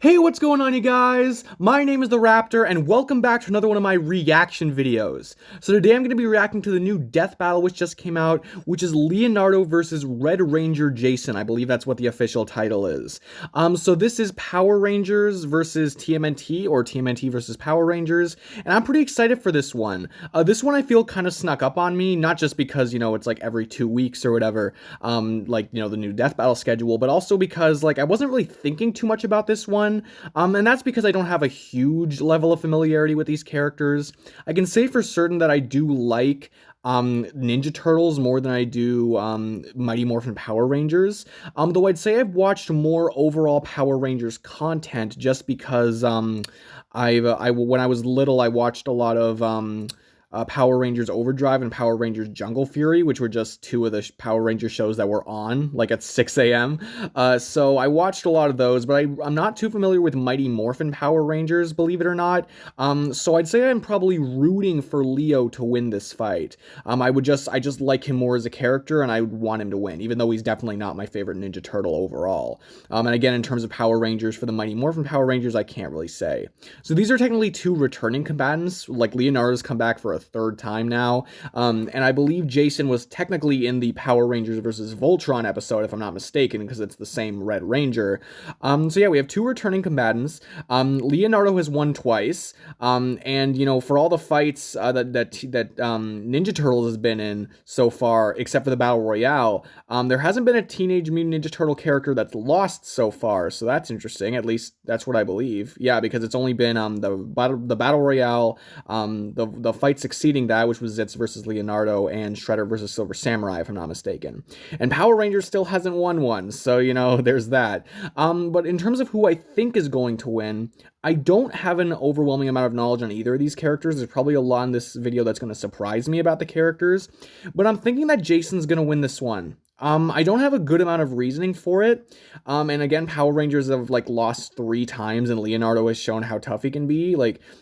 Hey, what's going on, you guys? My name is the Raptor, and welcome back to another one of my reaction videos. So today I'm going to be reacting to the new Death Battle which just came out, which is Leonardo versus Red Ranger Jason. I believe that's what the official title is. So this is Power Rangers versus TMNT, or TMNT versus Power Rangers, and I'm pretty excited for this one. This one I feel kind of snuck up on me, not just because, it's like every 2 weeks or whatever, the new Death Battle schedule, but also because, I wasn't really thinking too much about this one, and that's because I don't have a huge level of familiarity with these characters. I can say for certain that I do like Ninja Turtles more than I do Mighty Morphin Power Rangers, though I'd say I've watched more overall Power Rangers content just because when I was little I watched a lot of Power Rangers Overdrive and Power Rangers Jungle Fury, which were just two of the Power Ranger shows that were on, at 6 a.m. So I watched a lot of those, but I'm not too familiar with Mighty Morphin Power Rangers, believe it or not. So I'd say I'm probably rooting for Leo to win this fight. I just like him more as a character, and I would want him to win, even though he's definitely not my favorite Ninja Turtle overall. And again, in terms of Power Rangers for the Mighty Morphin Power Rangers, I can't really say. So these are technically two returning combatants. Leonardo's come back for a third time now, and I believe Jason was technically in the Power Rangers versus Voltron episode, if I'm not mistaken, because it's the same Red Ranger. So yeah, we have two returning combatants. Leonardo has won twice, and for all the fights that Ninja Turtles has been in so far, except for the Battle Royale, there hasn't been a Teenage Mutant Ninja Turtle character that's lost so far, so that's interesting. At least that's what I believe. Yeah, because it's only been the Battle Royale, the fight succeeding that, which was Zitz versus Leonardo, and Shredder versus Silver Samurai, if I'm not mistaken. And Power Rangers still hasn't won one, so there's that. But in terms of who I think is going to win, I don't have an overwhelming amount of knowledge on either of these characters. There's probably a lot in this video that's going to surprise me about the characters, but I'm thinking that Jason's going to win this one. I don't have a good amount of reasoning for it. And again, Power Rangers have lost 3 times, and Leonardo has shown how tough he can be.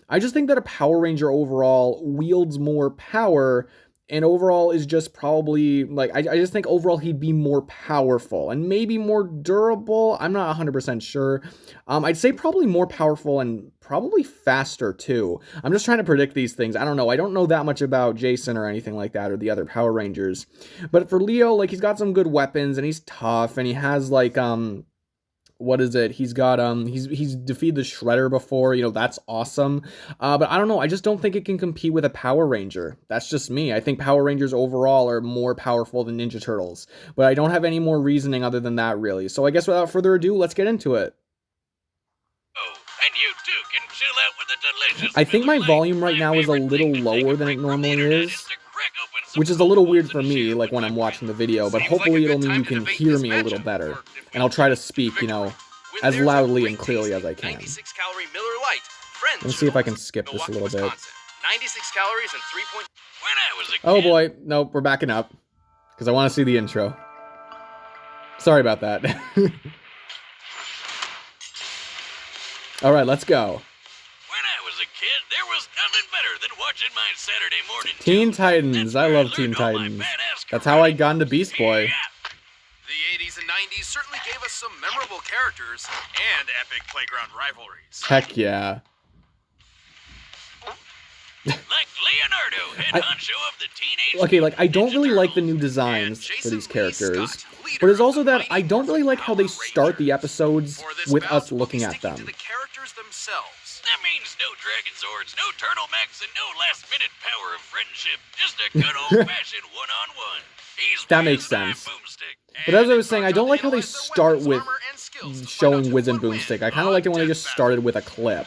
I just think that a Power Ranger overall wields more power, and overall is just probably, I just think overall he'd be more powerful and maybe more durable. I'm not 100% sure. I'd say probably more powerful and probably faster too. I'm just trying to predict these things. I don't know. I don't know that much about Jason or anything like that, or the other Power Rangers. But for Leo, he's got some good weapons, and he's tough, and he has what is it? He's got he's defeated the Shredder before, that's awesome. But I don't know, I just don't think it can compete with a Power Ranger. That's just me. I think Power Rangers overall are more powerful than Ninja Turtles. But I don't have any more reasoning other than that, really. So I guess without further ado, let's get into it. Oh, and you too can chill out with a delicious I think my volume right now is a little lower than it normally is, which is a little weird for me, when I'm watching the video, but hopefully it'll mean you can hear me a little better. And I'll try to speak, as loudly and clearly as I can. Let me see if I can skip this a little bit. 96 calories and 3 point. When I was a kid. Oh boy, nope, we're backing up, because I want to see the intro. Sorry about that. Alright, let's go. When I was a kid, there was nothing better than watching my Saturday morning Teen Titans. I love Teen Titans. That's how I got into Beast Boy. Yeah. The 80s and 90s certainly gave us some memorable characters and epic playground rivalries. Heck yeah. Like Leonardo, head honcho of the teenage. Okay, I don't really like the new designs for these characters, but it's also that I don't really like how they start the episodes with us looking at them. The characters themselves. That means no dragon swords, no turtlemechs, and no last-minute power of friendship. Just a good old-fashioned one-on-one. That makes sense. But as I was saying, I don't like how they start with showing Wiz and Boomstick. I kind of liked it when they just started with a clip,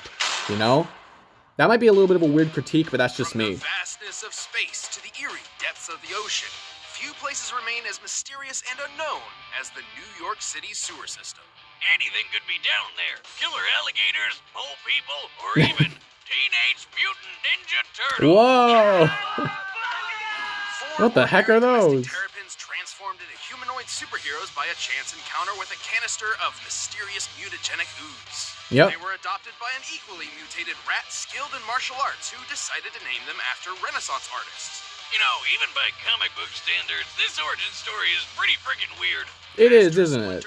That might be a little bit of a weird critique, but that's just me. From the vastness of space to the eerie depths of the ocean, few places remain as mysterious and unknown as the New York City sewer system. Anything could be down there. Killer alligators, mole people, or even Teenage Mutant Ninja Turtles. Whoa! What the heck are those? Terrapins transformed into humanoid superheroes by a chance encounter with a canister of mysterious mutagenic ooze. Yep. They were adopted by an equally mutated rat skilled in martial arts who decided to name them after Renaissance artists. You know, even by comic book standards, this origin story is pretty freaking weird. It is, isn't it?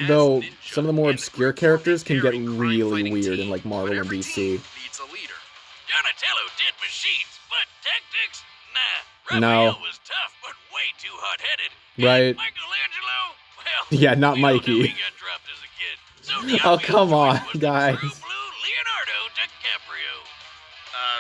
Though some of the more obscure characters can get really weird in like Marvel and DC. Donatello did machines, but tactics? Nah. No. Raphael was tough, but way too hot-headed. Right. And Michelangelo? Well, Yeah, not we all know Mikey. he got dropped as a kid. So the Oh, obvious come on, choice was the guys. true blue Leonardo DiCaprio.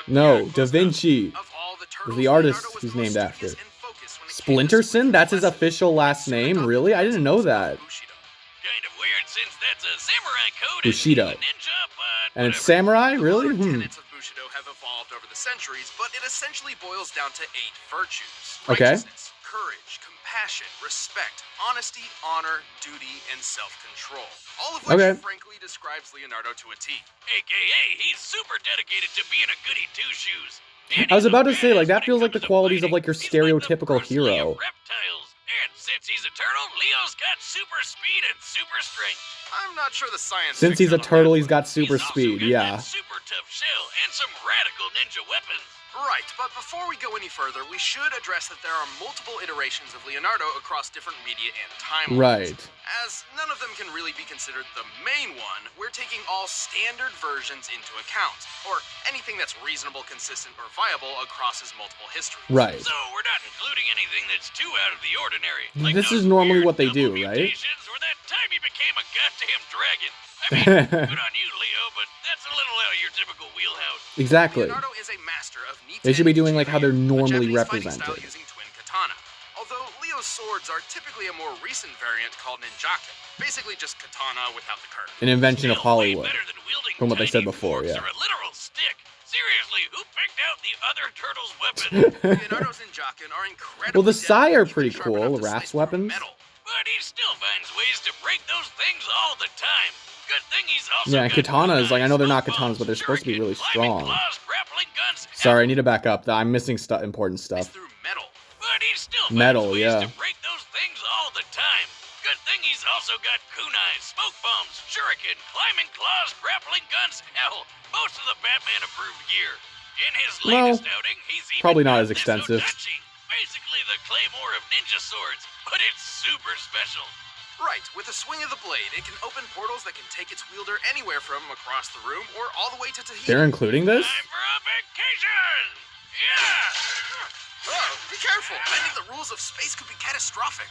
No, Da Vinci Of all the is turtles, the artist Leonardo was he's the most named after. studious and focused when it came to Splinterson? That's his lessons. official last name? Really? I didn't know that. Bushido. Kind of weird since that's a samurai code Bushido. and a ninja, but And it's whatever. samurai? Really? The tenets of Bushido have evolved over the centuries, but it essentially boils down to 8 virtues. Okay. Righteousness, courage, compassion, respect, honesty, honor, duty, and self-control. All of which, Okay. frankly, describes Leonardo to a T. AKA, he's super dedicated to being a goody two-shoes. And I was he's a about to say, like, badass that when feels it like the comes to qualities of, fighting. like, your He's like the stereotypical Bruce Lee hero. of reptiles. And since he's a turtle, Leo's got super speed and super strength. I'm not sure the science. Since he's checks a out on turtle, that he's one. got super He's also speed, got yeah. that super tough shell and some radical ninja weapons. Right, but before we go any further, we should address that there are multiple iterations of Leonardo across different media and timelines. Right. As none of them can really be considered the main one, we're taking all standard versions into account, or anything that's reasonable, consistent, or viable across his multiple histories. Right. So we're not including anything that's too out of the ordinary. This those is normally weird what they double do, right? mutations Or that time he became a goddamn dragon. I mean, good on you, Leo, but that's a little out of your typical wheelhouse. Exactly. Leonardo is a master of They should be doing, like, how they're a normally Japanese fighting style represented. using twin katana. Although Leo's swords are typically a more recent variant called ninjaku, basically just katana without the curve. An invention of Still way Hollywood. better than wielding From what they said tiny before, forks yeah. Or a literal stick. Seriously, who picked out the other turtle's weapon? Leonardo's ninjaku are incredible. Well, the Sai are pretty cool, Raph's weapons. But he still finds ways to break those things all the time. Good thing he's also Yeah, and got katanas, like, I know they're not smoke katanas, but they're bombs, supposed to be really shuriken, climbing strong. claws, grappling guns, Sorry, I need to back up. I'm missing important stuff. Through metal. But he still finds Metal, ways yeah. to break those things all the time. Good thing he's also got kunais, smoke bombs, shuriken, climbing claws, grappling guns, hell, most of the Batman-approved gear. In his Well, latest outing, he's even probably not got as this extensive. Odachi, basically the claymore of ninja swords, but it's super special. Right, with a swing of the blade, it can open portals that can take its wielder anywhere from across the room or all the way to Tahiti. They're including this? Time for a vacation! Yeah! Oh, be careful! I think the rules of space could be catastrophic.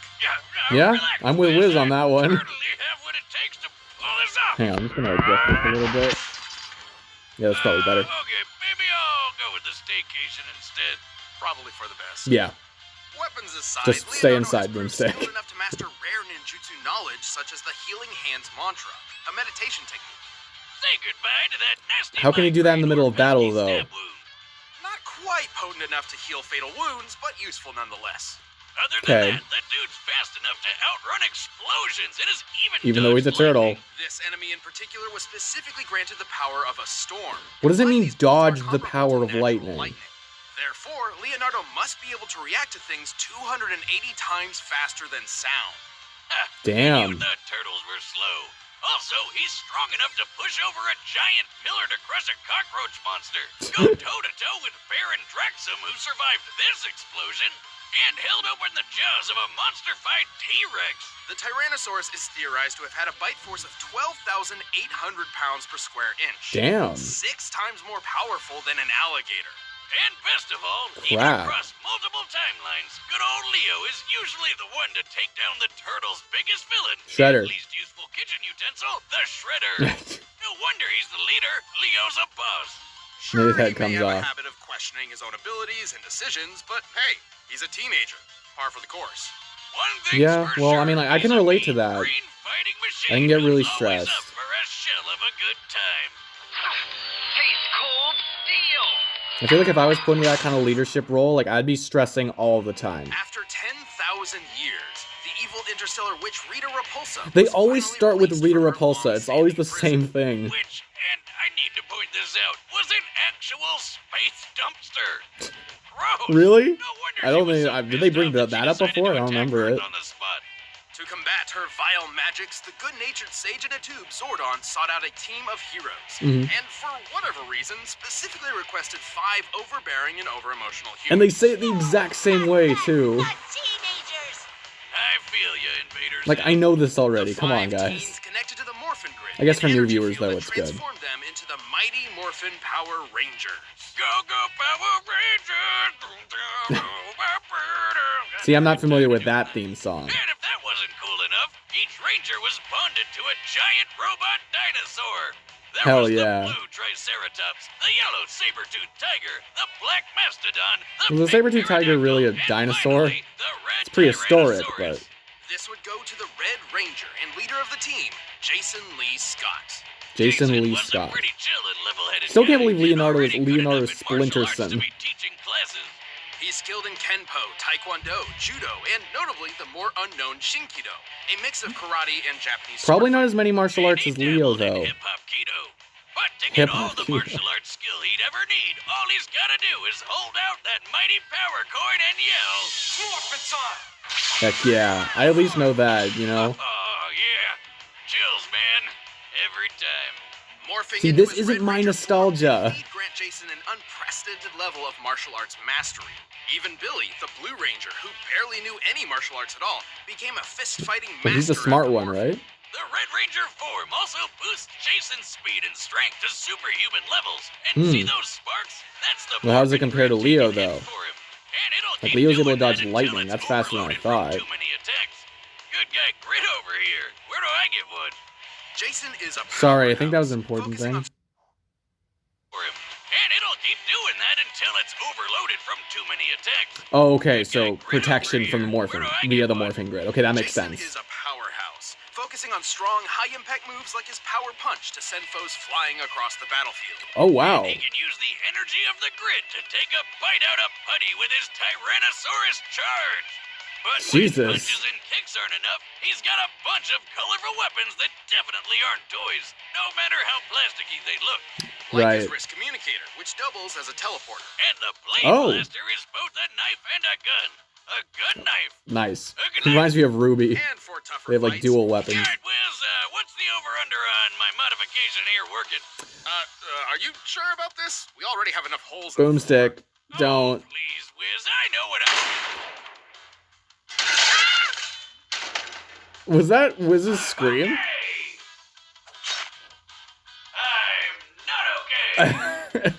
Yeah, relax, I'm with Wiz on that one. Certainly have what it takes to pull this off. Hang on, I'm just gonna adjust this a little bit. Yeah, that's probably better. Okay, maybe I'll go with the staycation instead. Probably for the best. Yeah. Weapons aside, Just stay Leonardo inside, has proved Boomstick. skilled enough to master rare ninjutsu knowledge such as the Healing Hands mantra, a meditation technique. Say goodbye to that nasty How can he do that in the middle of battle, pesky though? stab wound. Not quite potent enough to heal fatal wounds, but useful nonetheless. Other Okay. than that dude's fast enough to outrun explosions and is Even though he's a dodged turtle. lightning. This enemy in particular was specifically granted the power of a storm. What does it mean, Lightning's bolts are dodge the comparable power to of natural lightning? Therefore, Leonardo must be able to react to things 280 times faster than sound. Ha, Damn. You thought turtles were slow. Also, he's strong enough to push over a giant pillar to crush a cockroach monster. Go toe-to-toe with Baron Draxum, who survived this explosion, and held open the jaws of a monster-fied T-Rex. The Tyrannosaurus is theorized to have had a bite force of 12,800 pounds per square inch. Damn. 6 times more powerful than an alligator. And best of all, even Crap. across multiple timelines, good old Leo is usually the one to take down the turtle's biggest villain. Shredder. At least useful kitchen utensil, the Shredder. No wonder he's the leader. Leo's a boss. Sure, His head he may comes have off. a habit of questioning his own abilities and decisions, but hey, he's a teenager. Par for the course. One thing's Yeah, for well, I sure, mean, like, I can he's a relate to mean that. green fighting machine I can get really who's always stressed. up for a shell of a good time. Taste cold steel. I feel like if I was put into that kind of leadership role, like, I'd be stressing all the time. After 10,000 years, the evil interstellar witch Rita Repulsa. They was always finally start with released Rita from her Repulsa. It's always the long-standing same thing. Which, and I need to point this out, was an actual space dumpster. Gross. Really? No wonder I don't she was think- so did they pissed bring off that she up decided before? to I don't attack remember Earth it. on the spot. To combat her vile magics, the good-natured sage in a tube, Zordon, sought out a team of heroes. And for whatever reason, specifically requested 5 overbearing and over-emotional humans. And they say it the exact same way, too. Teenagers! I feel you, invaders. Like, I know this already. The Come on, 5 guys. teens connected to the Morphin grid. I guess for an new energy viewers, field though, that it's good. transformed them into the mighty Morphin Power Rangers. Go, go, Power Rangers! See, I'm not familiar with that theme song. And if that wasn't cool enough, each ranger was bonded to a giant robot dinosaur. There Hell was yeah. the blue Triceratops, the yellow saber-toothed tiger, the black mastodon, the Was the pink saber-toothed tiger really a pterodactyl, and dinosaur? finally, the red It's prehistoric, Tyrannosaurus. but This would go to the Red Ranger and leader of the team, Jason Lee Scott. Jason Lee was a Scott. pretty chill and level-headed Still can't guy. believe Leonardo is Already good Leonardo enough in martial arts Splinterson. to be teaching classes. He's skilled in Kenpo, Taekwondo, Judo, and notably the more unknown Shinkido, a mix of karate and Japanese Probably sword not as many martial arts And as he Leo, dabbled in though. Hip-hop keto. But to get all Hip-hop the keto. martial arts skill he'd ever need, all he's gotta do is hold out that mighty power coin and yell, Morphin time! Heck yeah. I at least know that, you know? Oh, yeah. Chills, man. Every time. Morphing See, into this his isn't Red my Ranger form, nostalgia. Indeed grant Jason an unprecedented level of martial arts mastery. Even Billy, the Blue Ranger, who barely knew any martial arts at all, became a fist-fighting master. But he's the at smart the one, Morphin. right? The Red Ranger form also boosts Jason's speed and strength to superhuman levels. And see those sparks? That's the Well, how does it Morphin compare to grid Leo, taking in though? for him. And it'll Like, keep Leo's able to doing that dodge until lightning. it's That's faster than I overloaded from thought. Too many attacks. Good guy Grit over here. Where do I get one? Jason is a Sorry, I think that was an powerhouse, important focusing thing. on For him. And it'll keep doing that until it's overloaded from too many attacks. Oh, okay, so protection from the Morphin, via the Morphin grid. Okay, that makes Jason sense. is a powerhouse, focusing on strong, high-impact moves like his power punch to send foes flying across the battlefield. Oh, wow. He can use the energy of the grid to take a bite out of Putty with his Tyrannosaurus charge. But Jesus. when punches and kicks aren't enough, he's got a bunch of colorful weapons that definitely aren't toys, no matter how plasticky they look. Like Right. his wrist communicator, which doubles as a teleporter. And the blade Oh. blaster is both a knife and a gun. A gun knife. Nice. A good Reminds me of Ruby. And for tougher They have, like, fights, dual weapons. Alright, Wiz, what's the over-under on my modification here working? are you sure about this? We already have enough holes in the Boomstick. Oh, Don't. please, Wiz, I know what I... Was that Wiz's scream? Okay. I'm not okay.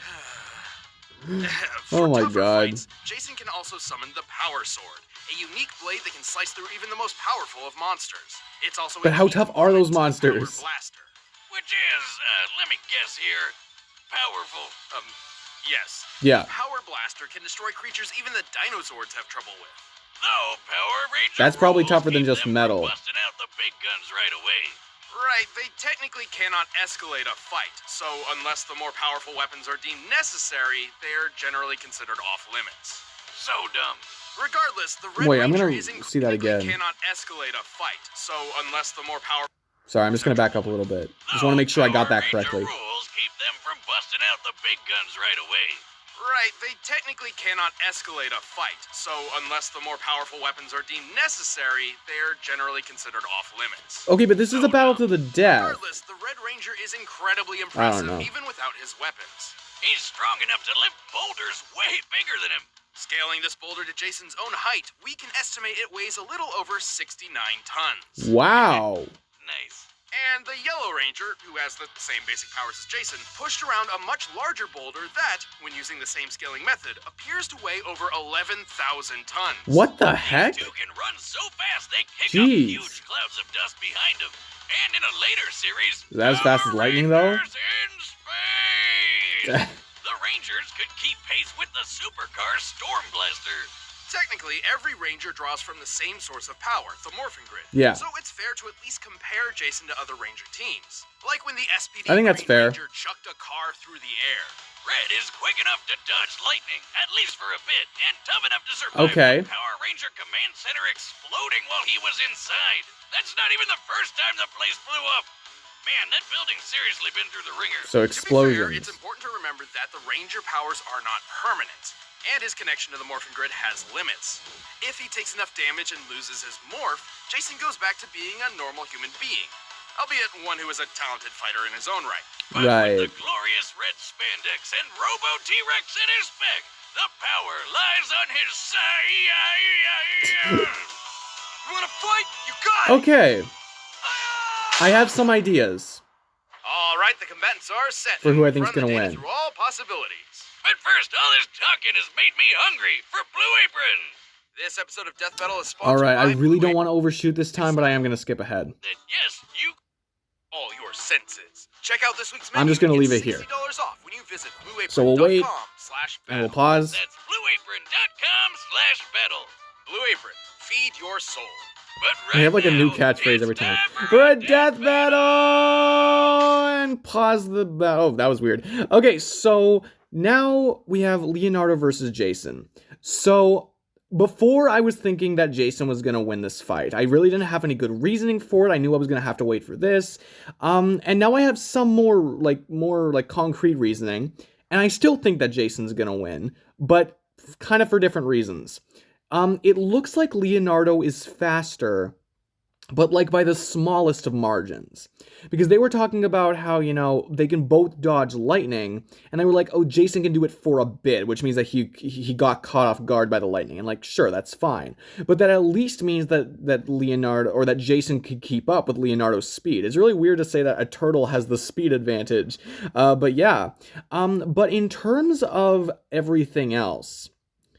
For Oh my tougher God. fights, Jason can also summon the Power Sword, a unique blade that can slice through even the most powerful of monsters. It's also But a how key tough are those component to the monsters? Power Blaster. Which is, let me guess here, powerful. Yes. Yeah. Power Blaster can destroy creatures even the dinosaurs have trouble with. Though Power Ranger That's probably rules tougher than keep just them from metal. busting out the big guns right away. Right, they technically cannot escalate a fight, so unless the more powerful weapons are deemed necessary, they're generally considered off limits. So dumb. Regardless, the Red Wait, I'm Ranger gonna is see that technically again. cannot escalate a fight, so unless the more powerful Sorry, I'm just gonna back up a little bit. Just want to make sure I got that correctly. Power Ranger rules keep them from busting out the big guns right away. Right, they technically cannot escalate a fight, so unless the more powerful weapons are deemed necessary, they're generally considered off limits. Okay, but this is a battle to the death. Regardless, the Red Ranger is incredibly I don't impressive know. even without his weapons. He's strong enough to lift boulders way bigger than him. Scaling this boulder to Jason's own height, we can estimate it weighs a little over 69 tons. Wow. Nice. And the Yellow Ranger, who has the same basic powers as Jason, pushed around a much larger boulder that, when using the same scaling method, appears to weigh over 11,000 tons. What the heck? These two can run so fast they kick Jeez. up huge clouds of dust behind them. And in a later series, Is that as fast as Power lightning, though? Rangers in space! The Rangers could keep pace with the supercar Storm Blaster. Technically, every Ranger draws from the same source of power, the Morphin grid. Yeah. So it's fair to at least compare Jason to other Ranger teams. Like when the SPD I think that's Green fair. Ranger chucked a car through the air. Red is quick enough to dodge lightning, at least for a bit, and tough enough to survive Okay. the Power Ranger Command Center exploding while he was inside. That's not even the first time the place blew up. Man, that building's seriously been through the ringer. So To be fair, explosions. it's important to remember that the Ranger powers are not permanent. and his connection to the Morphin grid has limits. If he takes enough damage and loses his morph, Jason goes back to being a normal human being, albeit one who is a talented fighter in his own right. But Right. with the glorious red spandex and Robo T-Rex in his spec, the power lies on his side. You wanna fight? You got it! Okay, I have some ideas. All right, the combatants are set. For who I think's Run the gonna data win. Through all possibilities. But first, all this talking has made me hungry for Blue Apron. This episode of Death Battle is sponsored All right, I by really Blue don't want to overshoot this time, but I am going to skip ahead. That yes, you all your senses. Check out this week's menu. I'm just gonna and leave get it here. $60 off when you visit blueapron.com/battle. So we'll wait, and we'll pause. That's blueapron.com/battle. Blue Apron, feed your soul. But I right have like a new now, catchphrase it's every time. time For a death battle! And pause the battle. Oh, that was weird. Okay, so now we have Leonardo versus Jason. So before I was thinking that Jason was going to win this fight. I really didn't have any good reasoning for it. I knew I was going to have to wait for this. And now I have some more concrete reasoning. And I still think that Jason's going to win, but kind of for different reasons. It looks like Leonardo is faster, but like by the smallest of margins. Because they were talking about how, you know, they can both dodge lightning, and they were like, oh, Jason can do it for a bit, which means that he got caught off guard by the lightning. And like, sure, that's fine. But that at least means that Leonardo, or that Jason could keep up with Leonardo's speed. It's really weird to say that a turtle has the speed advantage. But yeah. But in terms of everything else,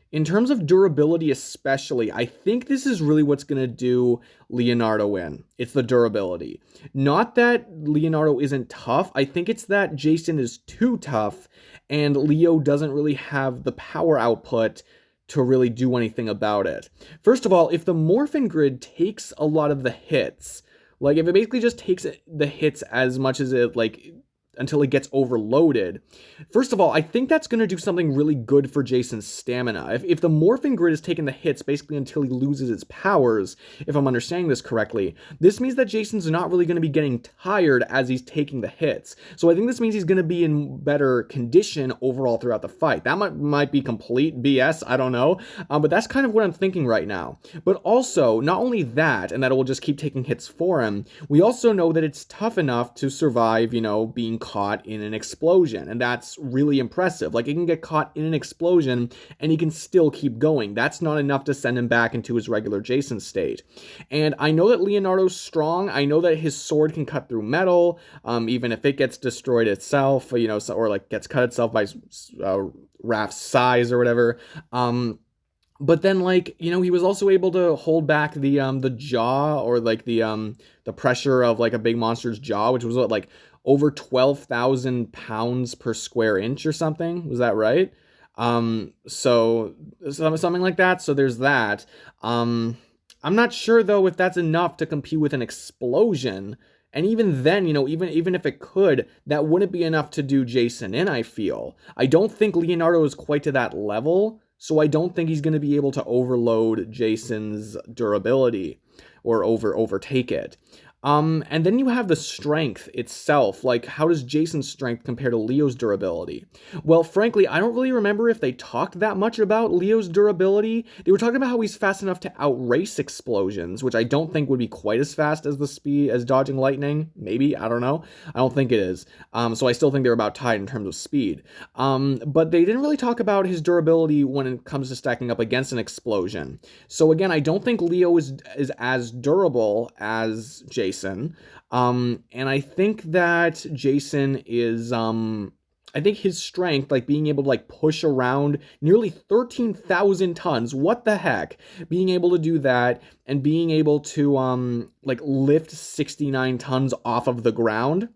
in terms of durability especially, I think this is really what's going to do Leonardo in. It's the durability. Not that Leonardo isn't tough. I think it's that Jason is too tough and Leo doesn't really have the power output to really do anything about it. First of all, if the Morphin grid takes a lot of the hits, like if it basically just takes the hits as much as it like until it gets overloaded. First of all, I think that's going to do something really good for Jason's stamina. If the Morphin grid is taking the hits basically until he loses its powers, if I'm understanding this correctly, this means that Jason's not really going to be getting tired as he's taking the hits. So I think this means he's going to be in better condition overall throughout the fight. That might be complete BS, I don't know, but that's kind of what I'm thinking right now. But also, not only that, and that it will just keep taking hits for him, we also know that it's tough enough to survive, you know, being caught in an explosion, and that's really impressive. Like, he can get caught in an explosion and he can still keep going. That's not enough to send him back into his regular Jason state. And I know that Leonardo's strong. I know that his sword can cut through metal, even if it gets destroyed itself, you know, or like gets cut itself by Raph's size or whatever. But then, like, you know, he was also able to hold back the jaw, or like the pressure of like a big monster's jaw, which was what, like over 12,000 pounds per square inch or something. Was that right? So something like that. So there's that. I'm not sure though if that's enough to compete with an explosion. And even then, you know, even if it could, that wouldn't be enough to do Jason in, I feel. I don't think Leonardo is quite to that level. So I don't think he's going to be able to overload Jason's durability or overtake it. And then you have the strength itself. Like, how does Jason's strength compare to Leo's durability? Well, frankly, I don't really remember if they talked that much about Leo's durability. They were talking about how he's fast enough to outrace explosions, which I don't think would be quite as fast as the speed as dodging lightning. Maybe, I don't know. I don't think it is. So I still think they're about tied in terms of speed. But they didn't really talk about his durability when it comes to stacking up against an explosion. So again, I don't think Leo is as durable as Jason. And I think that Jason is, I think his strength, like being able to like push around nearly 13,000 tons, what the heck, being able to do that and being able to, like lift 69 tons off of the ground.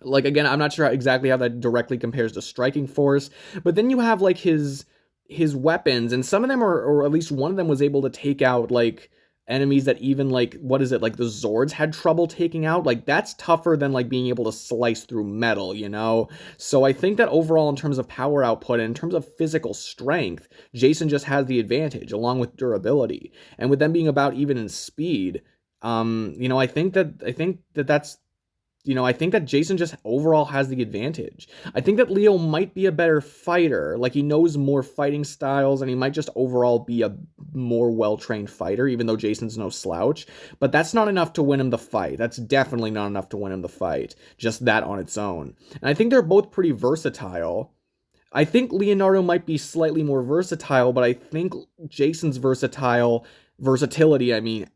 Like, again, I'm not sure exactly how that directly compares to striking force, but then you have like his weapons, and some of them are, or at least one of them was able to take out like enemies that even like, what is it, like the Zords had trouble taking out. Like, that's tougher than like being able to slice through metal, you know? So I think that overall, in terms of power output and in terms of physical strength, Jason just has the advantage along with durability. And with them being about even in speed, you know, I think that that's you know, I think that Jason just overall has the advantage. I think that Leo might be a better fighter. Like, he knows more fighting styles, and he might just overall be a more well-trained fighter, even though Jason's no slouch. But that's not enough to win him the fight. That's definitely not enough to win him the fight. Just that on its own. And I think they're both pretty versatile. I think Leonardo might be slightly more versatile, but I think Jason's versatility,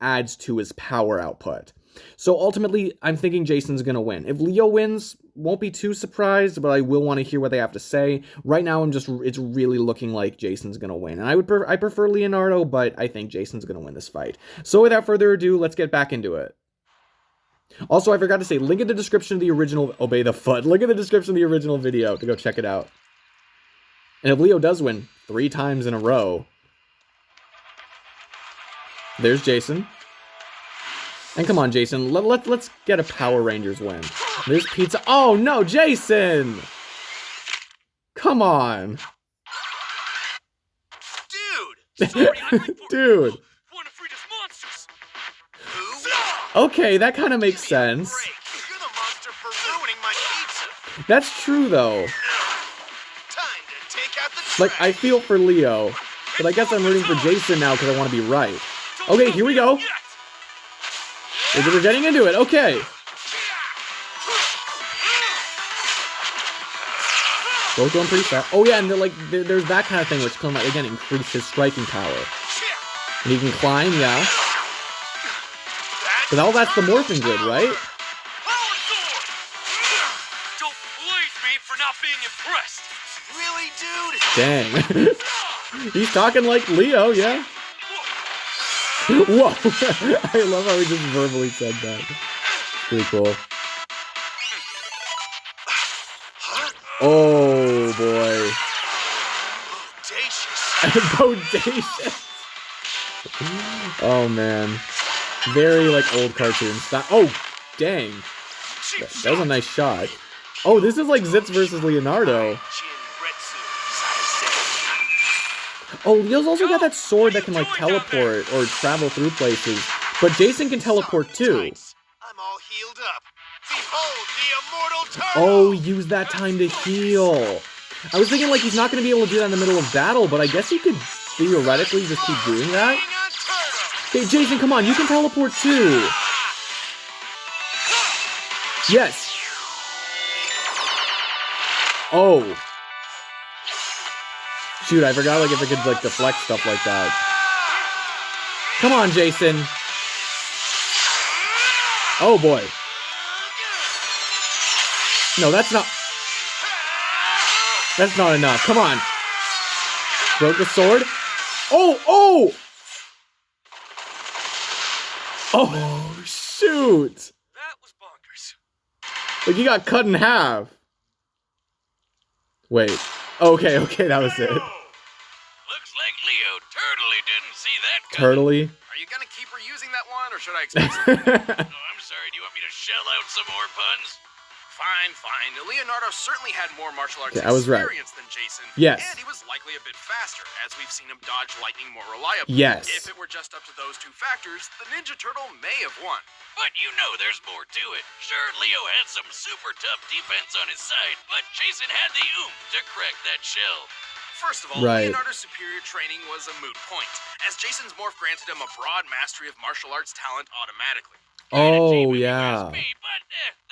adds to his power output. So ultimately, I'm thinking Jason's going to win. If Leo wins, won't be too surprised, but I will want to hear what they have to say. Right now, it's really looking like Jason's going to win. And I prefer Leonardo, but I think Jason's going to win this fight. So without further ado, let's get back into it. Also, I forgot to say, link in the description of the original, obey the FUD, link in the description of the original video to go check it out. And if Leo does win 3 times in a row, there's Jason. And come on, Jason, let's get a Power Rangers win. There's pizza. Oh no, Jason! Come on. Dude! Sorry, I'm like Dude. one of Frida's monsters. Okay, that kind of makes sense. Break. You're the monster for ruining my pizza. That's true, though. Time to take out the trash. Like, I feel for Leo, but I guess I'm rooting for Jason now because I want to be right. Okay, here we go. We're getting into it. Okay. Both going pretty fast. Oh yeah, and there's that kind of thing which can again increase his striking power. And he can climb, yeah. But all that's the Morphin grid, right? Don't blame me for not being impressed. Really, dude? Dang. He's talking like Leo, yeah. Whoa! I love how he just verbally said that. Pretty cool. Oh boy. Bodacious. Oh man. Very like old cartoon style. Oh, dang. That was a nice shot. Oh, this is like Zitz versus Leonardo. Oh, Leo's also got that sword that can like teleport or travel through places. But Jason can teleport too. I'm all healed up. Behold the immortal turtle. Oh, use that time to heal. I was thinking like he's not going to be able to do that in the middle of battle, but I guess he could theoretically just keep doing that. Okay, Jason, come on, you can teleport too. Yes. Oh. Shoot, I forgot like if it could like deflect stuff like that. Come on, Jason. Oh boy. No, that's not enough. Come on. Broke the sword. Oh, oh! Oh, shoot. That was bonkers. Like he got cut in half. Wait. Okay, that was it. Looks like Leo totally didn't see that coming. Turtley. Are you gonna keep reusing that one, or should I explain something? Oh, I'm sorry. Do you want me to shell out some more puns? Fine. Leonardo certainly had more martial arts Okay, I was right. experience than Jason. Yes. And he was likely a bit faster, as we've seen him dodge lightning more reliably. Yes. If it were just up to those 2 factors, the Ninja Turtle may have won. But you know there's more to it. Sure, Leo had some super tough defense on his side, but Jason had the oomph to crack that shell. First of all, Right. Leonardo's superior training was a moot point, as Jason's morph granted him a broad mastery of martial arts talent automatically. Oh, yeah. Me, but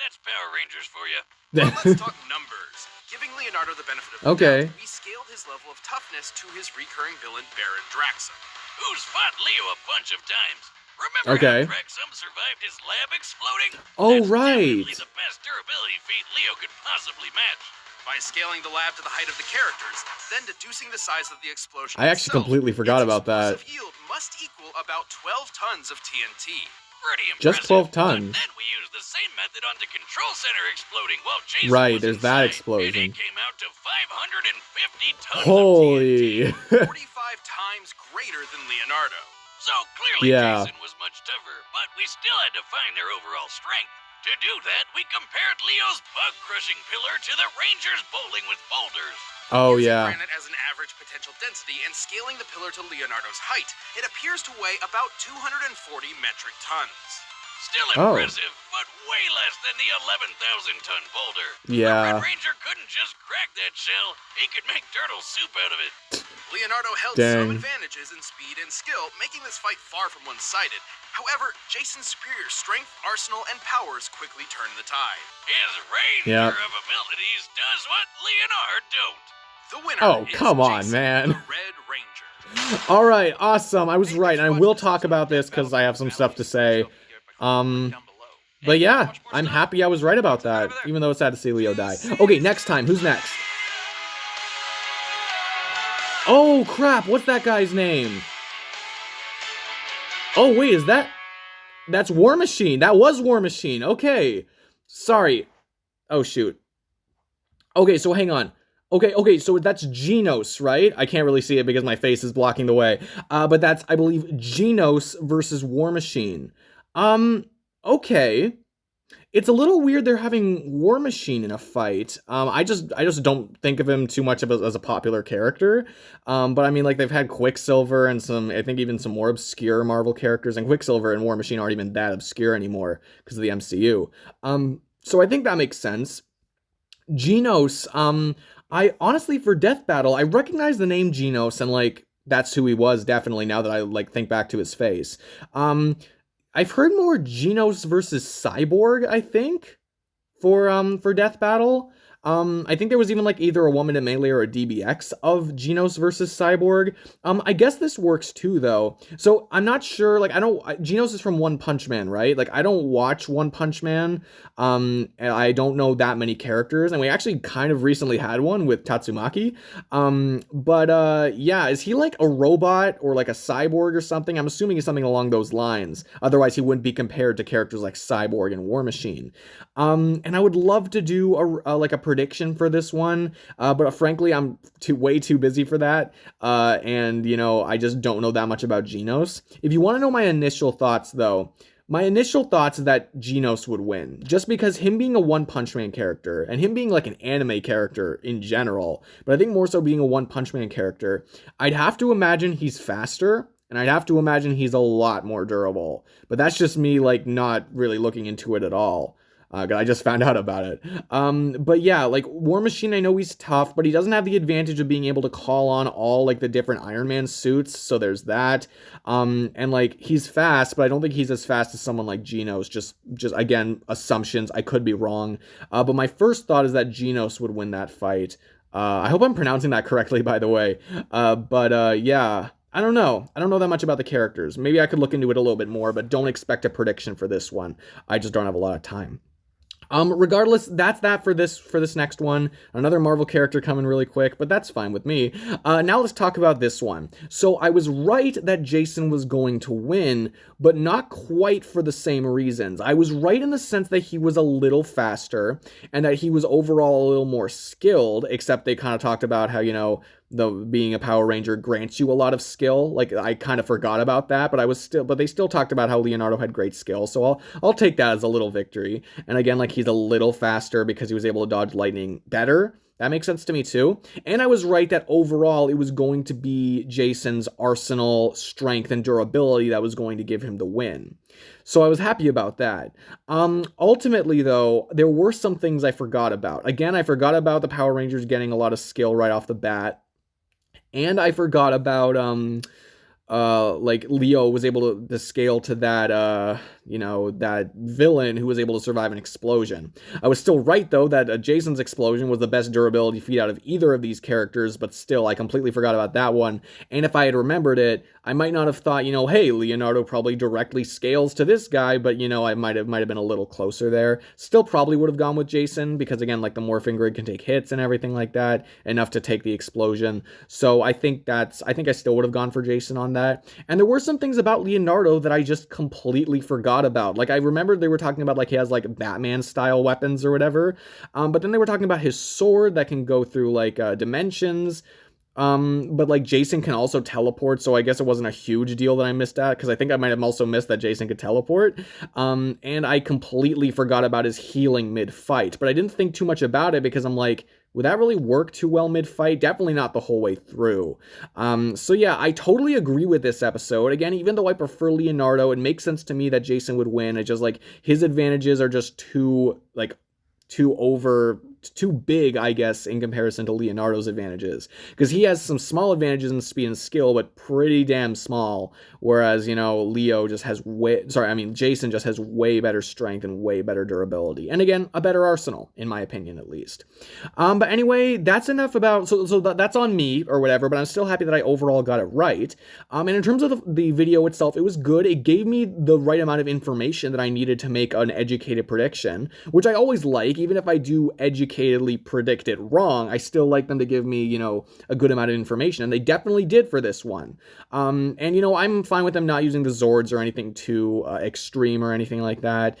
that's Power Rangers for you. Well, let's talk numbers. Giving Leonardo the benefit of the Okay. doubt, we scaled his level of toughness to his recurring villain, Baron Draxum. Who's fought Leo a bunch of times. Remember Okay. how Draxum survived his lab exploding? Oh, That's right. definitely the best durability feat Leo could possibly match. By scaling the lab to the height of the characters, then deducing the size of the explosion I actually itself, completely forgot its about that. explosive yield must equal about 12 tons of TNT. Pretty Just impressive. 12 tons. But then we used the same method on the control center exploding while Jason Right, was there's that inside, explosion. And it came out to 550 tons of Holy. TNT. 45 times greater than Leonardo. So clearly Yeah. Jason was much tougher, but we still had to find their overall strength. To do that, we compared Leo's bug-crushing pillar to the Rangers bowling with boulders. Oh, Using yeah. granite as an average potential density and scaling the pillar to Leonardo's height, it appears to weigh about 240 metric tons. Still Oh. impressive, but way less than the 11,000-ton boulder. Yeah. The Red Ranger couldn't just crack that shell. He could make turtle soup out of it. Leonardo held Dang. some advantages in speed and skill, making this fight far from one-sided. However, Jason's superior strength, arsenal, and powers quickly turned the tide. His ranger of abilities does what Leonardo don't. The winner Oh, is come on, Jason, man. the Red Ranger. All right, awesome. I was right, and I will talk about this because I have some stuff to say. But yeah, I'm happy I was right about that, even though it's sad to see Leo die. Okay, next time. Who's next? Oh, crap. What's that guy's name? Oh, wait, is that... That's War Machine. That was War Machine. Okay. Sorry. Oh, shoot. Okay, so hang on. Okay, so that's Genos, right? I can't really see it because my face is blocking the way. But that's, I believe, Genos versus War Machine. Okay. It's a little weird they're having War Machine in a fight. I just don't think of him too much as a popular character. But I mean, like, they've had Quicksilver and I think even some more obscure Marvel characters, and Quicksilver and War Machine aren't even that obscure anymore because of the MCU. So I think that makes sense. Genos, I honestly, for Death Battle, I recognize the name Genos, and, like, that's who he was, definitely, now that I, like, think back to his face. I've heard more Genos versus Cyborg, I think, for Death Battle. I think there was even, like, either a Woman in Melee or a DBX of Genos versus Cyborg. I guess this works too, though. So I'm not sure, like, Genos is from One Punch Man, right? Like, I don't watch One Punch Man. And I don't know that many characters, and we actually kind of recently had one with Tatsumaki. Yeah, is he like a robot or like a cyborg or something? I'm assuming he's something along those lines. Otherwise, he wouldn't be compared to characters like Cyborg and War Machine. And I would love to do a prediction for this one, but frankly, I'm way too busy for that. And you know, I just don't know that much about Genos. If you want to know my initial thoughts, though. My initial thoughts is that Genos would win, just because him being a One Punch Man character, and him being like an anime character in general, but I think more so being a One Punch Man character, I'd have to imagine he's faster, and I'd have to imagine he's a lot more durable. But that's just me, like, not really looking into it at all. I just found out about it. But yeah, like, War Machine, I know he's tough, but he doesn't have the advantage of being able to call on all, like, the different Iron Man suits, so there's that. And, like, he's fast, but I don't think he's as fast as someone like Genos. Just again, assumptions, I could be wrong. But my first thought is that Genos would win that fight. I hope I'm pronouncing that correctly, by the way. Yeah. I don't know. I don't know that much about the characters. Maybe I could look into it a little bit more, but don't expect a prediction for this one. I just don't have a lot of time. Regardless, that's that for this next one. Another Marvel character coming really quick, but that's fine with me. Now let's talk about this one. So I was right that Jason was going to win, but not quite for the same reasons. I was right in the sense that he was a little faster and that he was overall a little more skilled, except they kind of talked about how, you know, being a Power Ranger grants you a lot of skill. Like, I kind of forgot about that, but they still talked about how Leonardo had great skill, so I'll take that as a little victory. And again, like, he's a little faster because he was able to dodge lightning better. That makes sense to me too. And I was right that overall it was going to be Jason's arsenal, strength, and durability that was going to give him the win. So I was happy about that. Ultimately, though, there were some things I forgot about. Again, I forgot about the Power Rangers getting a lot of skill right off the bat. And I forgot about, like, Leo was able to scale to that, you know, that villain who was able to survive an explosion. I was still right, though, that Jason's explosion was the best durability feat out of either of these characters, but still, I completely forgot about that one. And if I had remembered it, I might not have thought, you know, hey, Leonardo probably directly scales to this guy, but, you know, I might have been a little closer there. Still probably would have gone with Jason, because, again, like, the Morphin grid can take hits and everything like that, enough to take the explosion. So I think I still would have gone for Jason on that. And there were some things about Leonardo that I just completely forgot about. Like, I remembered they were talking about, like, he has, like, Batman-style weapons or whatever. But then they were talking about his sword that can go through, like, dimensions. But like Jason can also teleport, so I guess it wasn't a huge deal that I missed out, because I think I might have also missed that Jason could teleport. And I completely forgot about his healing mid-fight, but I didn't think too much about it because I'm like, would that really work too well mid-fight? Definitely not the whole way through. So yeah, I totally agree with this episode. Again, even though I prefer Leonardo, it makes sense to me that Jason would win. It's just like his advantages are just too big, I guess, in comparison to Leonardo's advantages. Because he has some small advantages in speed and skill, but pretty damn small. Whereas, you know, Jason just has way better strength and way better durability. And again, a better arsenal, in my opinion, at least. But anyway, that's enough about, that's on me or whatever, but I'm still happy that I overall got it right. And in terms of the video itself, it was good. It gave me the right amount of information that I needed to make an educated prediction, which I always like. Even if I do educatedly predict it wrong, I still like them to give me, you know, a good amount of information, and they definitely did for this one. And, you know, I'm fine with them not using the Zords or anything too extreme or anything like that,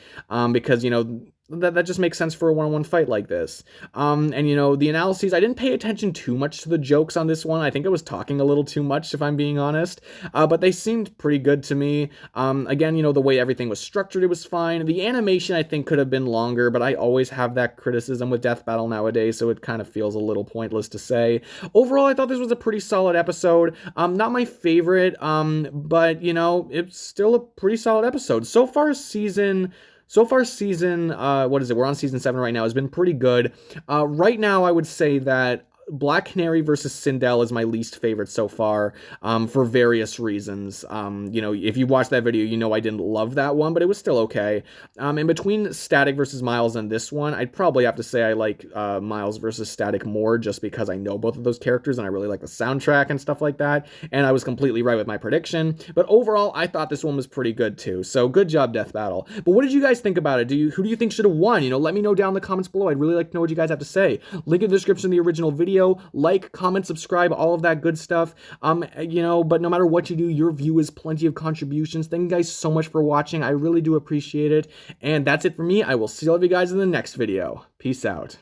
because, you know, that just makes sense for a one-on-one fight like this. And, you know, the analyses, I didn't pay attention too much to the jokes on this one. I think I was talking a little too much, if I'm being honest. But they seemed pretty good to me. Again, you know, the way everything was structured, it was fine. The animation, I think, could have been longer, but I always have that criticism with Death Battle nowadays, so it kind of feels a little pointless to say. Overall, I thought this was a pretty solid episode. Not my favorite, but, you know, it's still a pretty solid episode. So far, season, what is it? We're on season 7 right now. It's been pretty good. Right now, I would say that Black Canary versus Sindel is my least favorite so far, for various reasons. You know, if you watched that video, you know I didn't love that one, but it was still okay. In between Static versus Miles and this one, I'd probably have to say I like Miles versus Static more, just because I know both of those characters and I really like the soundtrack and stuff like that, and I was completely right with my prediction. But overall, I thought this one was pretty good too, so good job, Death Battle. But what did you guys think about it? Who do you think should have won? You know, let me know down in the comments below. I'd really like to know what you guys have to say. Link in the description of the original video. Like, comment, subscribe, all of that good stuff. You know, but no matter what you do, your view is plenty of contributions. Thank you guys so much for watching. I really do appreciate it. And that's it for me. I will see all of you guys in the next video. Peace out.